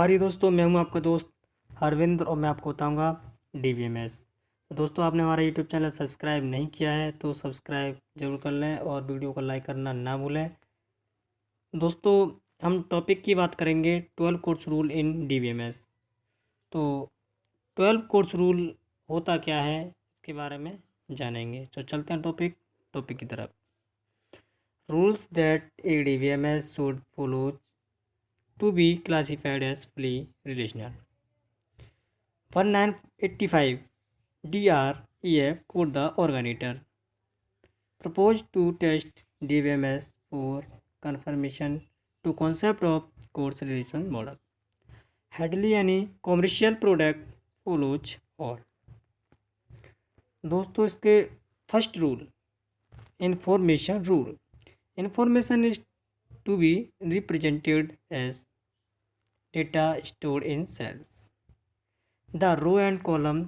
नमस्कार दोस्तों, मैं हूं आपका दोस्त हरविंद्र और मैं आपको बताऊंगा डीवीएमएस। तो दोस्तों, आपने हमारा यूट्यूब चैनल सब्सक्राइब नहीं किया है तो सब्सक्राइब जरूर कर लें और वीडियो को लाइक करना ना भूलें। दोस्तों, हम टॉपिक की बात करेंगे 12 कोर्स रूल इन डीवीएमएस। तो 12 कोर्स रूल होता क्या है, इसके बारे में जानेंगे। तो चलते हैं टॉपिक की तरफ। Rules that a DVMS should follow to be classified as fully relational. 1985 DREF code the organizer proposed to test DBMS for confirmation to concept of course relation model. Hardly any commercial product follows all. दोस्तों, इसके first rule information rule. Information is to be represented as data stored in cells. The row and column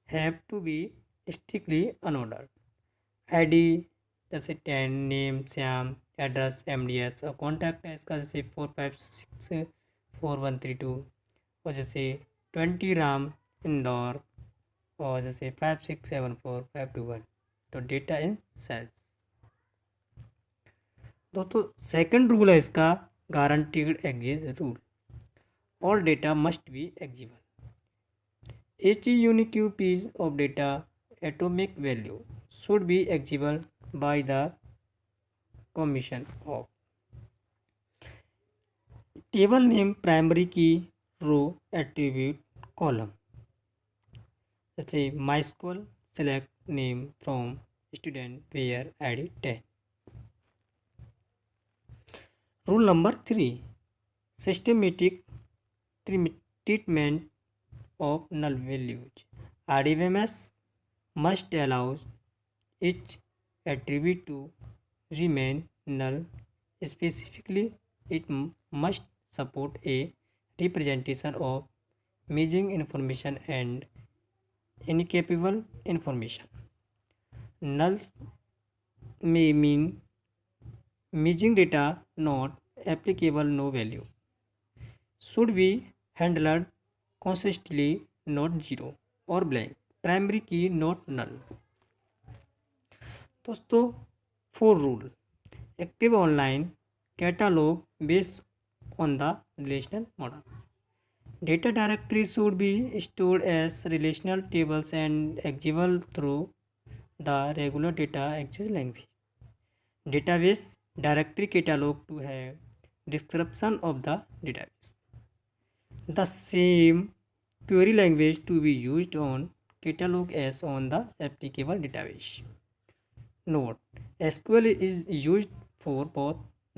have to be strictly unordered. ID जैसे 10, name Shyam, address MDS और contact है इसका जैसे 4564132 और जैसे 20 राम इंदौर और जैसे 5674521। तो डेटा इन सेल्स। दोस्तों, सेकंड रूल है इसका guaranteed access rule. All data must be accessible. Each unique piece of data atomic value should be accessible by the combination of table name, primary key, row, attribute, column. जैसे MySQL select name from student where ID 10. Rule number 3, systematic treatment of null values. RDBMS must allow each attribute to remain null. Specifically, it must support a representation of missing information and incapable information. Null may mean missing data, not applicable, no value. Should be handled consistently, not zero or blank. Primary key, not null. दोस्तों, 4 rule active online catalogue based on the relational model. Data directory should be stored as relational tables and accessible through the regular data access language. Database directory catalog to have description of the database. The same query language to be used on catalog as on the applicable database. Note: SQL is used for both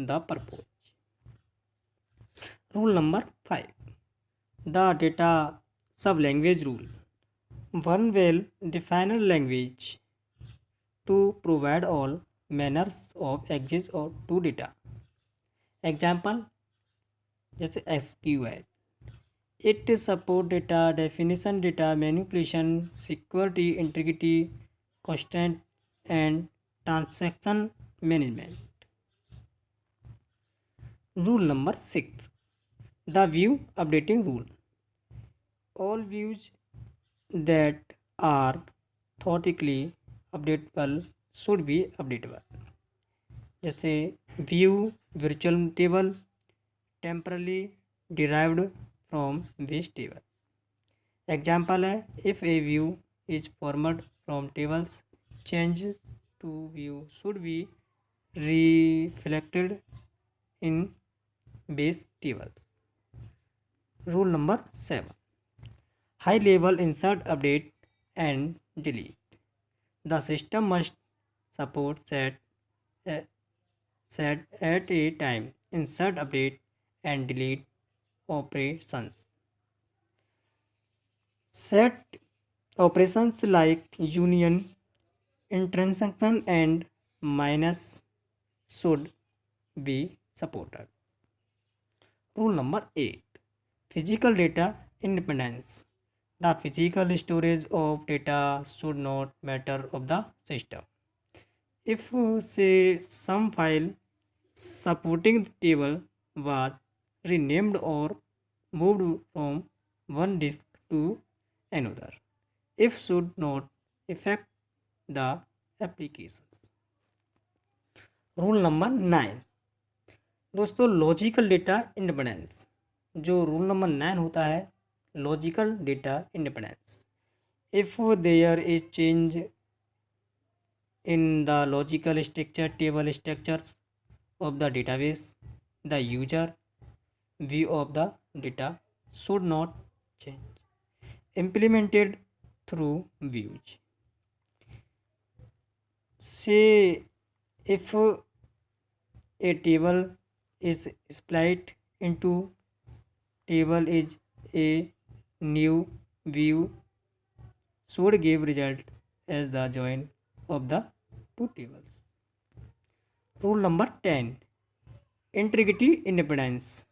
the purpose. Rule number 5. The data sublanguage rule. One well-defined language to provide all manners of access to data. Example जैसे SQL. It support data definition, data manipulation, security, integrity, constraint, and transaction management. Rule number 6. The view updating rule. All views that are theoretically updatable should be updatable. जैसे view virtual table temporarily derived from base table. Example है if a view is formed from tables, change to view should be reflected in base tables. Rule number 7. High level insert, update and delete. The system must support set at a time, insert, update and delete operations. Set operations like union, intersection and minus should be supported. Rule number 8. Physical data independence. The physical storage of data should not matter of the system. If say some file supporting the table was renamed or moved from one disk to another. If should not affect the applications. Rule number 9 दोस्तों, logical data independence. जो rule number 9 होता है, logical data independence. If there is change in the logical structure table structures of the database, the user view of the data should not change. Implemented through views. Say if a table is split into table is a new view should give result as the join of the two tables. Rule number 10. Integrity independence.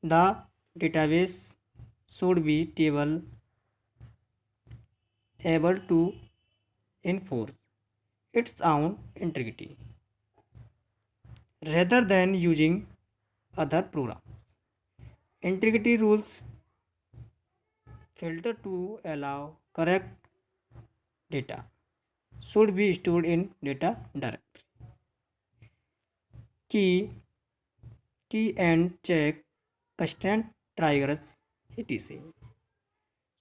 The database should be able to enforce its own integrity rather than using other programs. Integrity rules filter to allow correct data should be stored in data directory. Key and check constraint triggers etc.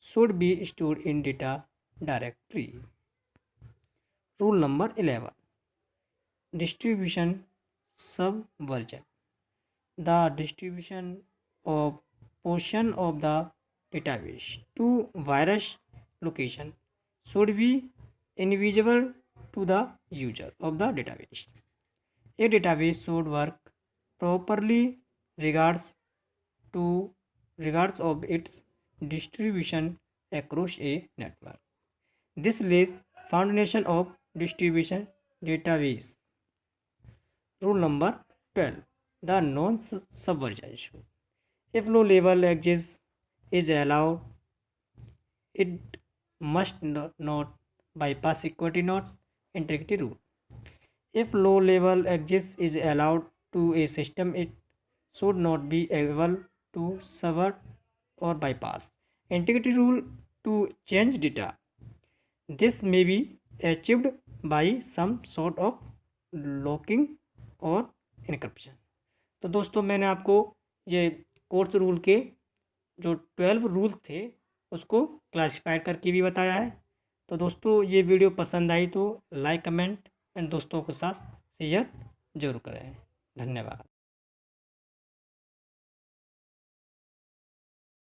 should be stored in data directory. Rule number 11. Distribution subversion. The distribution of portion of the database to various location should be invisible to the user of the database. A database should work properly regards of its distribution across a network. This lays foundation of distribution database. Rule number 12. The non-subversion issue. If low level access is allowed, it must not bypass security not integrity rule. If low level access is allowed to a system, it should not be able to subvert or bypass integrity rule to change data. This may be achieved by some sort of locking और encryption. तो दोस्तों, मैंने आपको ये course rule के जो 12 rule थे उसको क्लासिफाइड करके भी बताया है। तो दोस्तों, ये वीडियो पसंद आई तो लाइक कमेंट एंड दोस्तों के साथ शेयर जरूर करें। धन्यवाद।